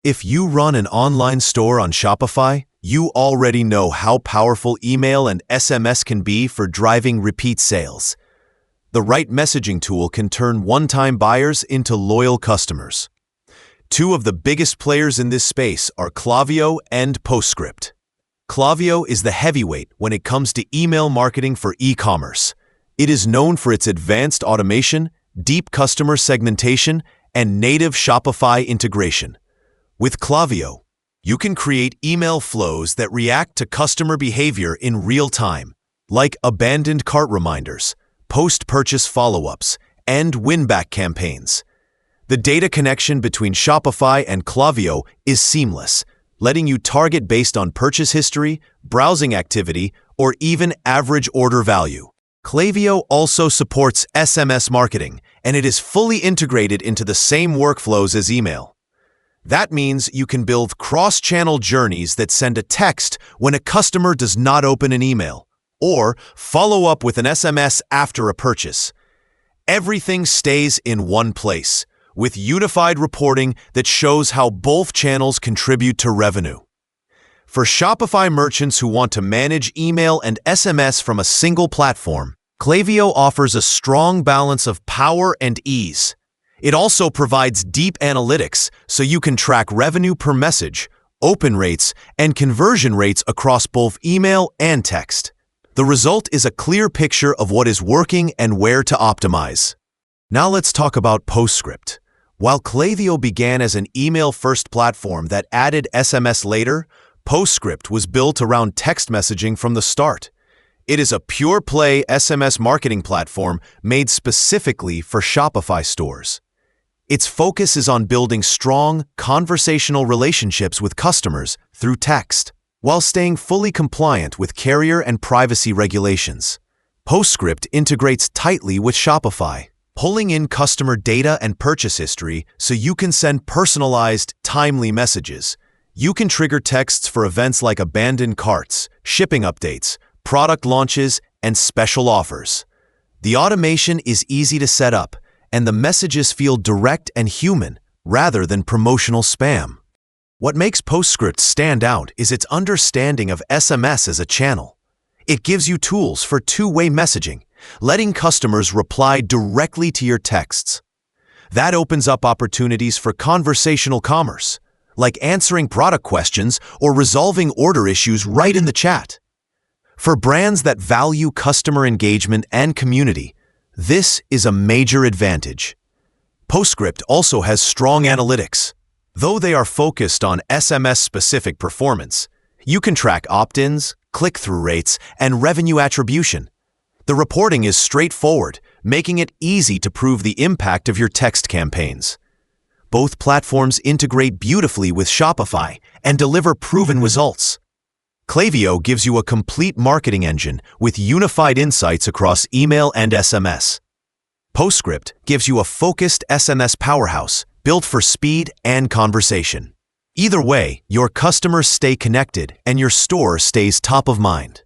If you run an online store on Shopify, you already know how powerful email and SMS can be for driving repeat sales. The right messaging tool can turn one-time buyers into loyal customers. Two of the biggest players in this space are Klaviyo and Postscript. Klaviyo is the heavyweight when it comes to email marketing for e-commerce. It is known for its advanced automation, deep customer segmentation, and native Shopify integration. With Klaviyo, you can create email flows that react to customer behavior in real time, like abandoned cart reminders, post-purchase follow-ups, and win-back campaigns. The data connection between Shopify and Klaviyo is seamless, letting you target based on purchase history, browsing activity, or even average order value. Klaviyo also supports SMS marketing, and it is fully integrated into the same workflows as email. That means you can build cross-channel journeys that send a text when a customer does not open an email, or follow up with an SMS after a purchase. Everything stays in one place, with unified reporting that shows how both channels contribute to revenue. For Shopify merchants who want to manage email and SMS from a single platform, Klaviyo offers a strong balance of power and ease. It also provides deep analytics so you can track revenue per message, open rates, and conversion rates across both email and text. The result is a clear picture of what is working and where to optimize. Now let's talk about Postscript. While Klaviyo began as an email-first platform that added SMS later, Postscript was built around text messaging from the start. It is a pure-play SMS marketing platform made specifically for Shopify stores. Its focus is on building strong, conversational relationships with customers through text, while staying fully compliant with carrier and privacy regulations. Postscript integrates tightly with Shopify, pulling in customer data and purchase history so you can send personalized, timely messages. You can trigger texts for events like abandoned carts, shipping updates, product launches, and special offers. The automation is easy to set up, and the messages feel direct and human rather than promotional spam. What makes Postscript stand out is its understanding of SMS as a channel. It gives you tools for two-way messaging, letting customers reply directly to your texts. That opens up opportunities for conversational commerce, like answering product questions or resolving order issues right in the chat. For brands that value customer engagement and community, this is a major advantage. Postscript also has strong analytics. Though they are focused on SMS-specific performance, you can track opt-ins, click-through rates, and revenue attribution. The reporting is straightforward, making it easy to prove the impact of your text campaigns. Both platforms integrate beautifully with Shopify and deliver proven results. Klaviyo gives you a complete marketing engine with unified insights across email and SMS. Postscript gives you a focused SMS powerhouse built for speed and conversation. Either way, your customers stay connected and your store stays top of mind.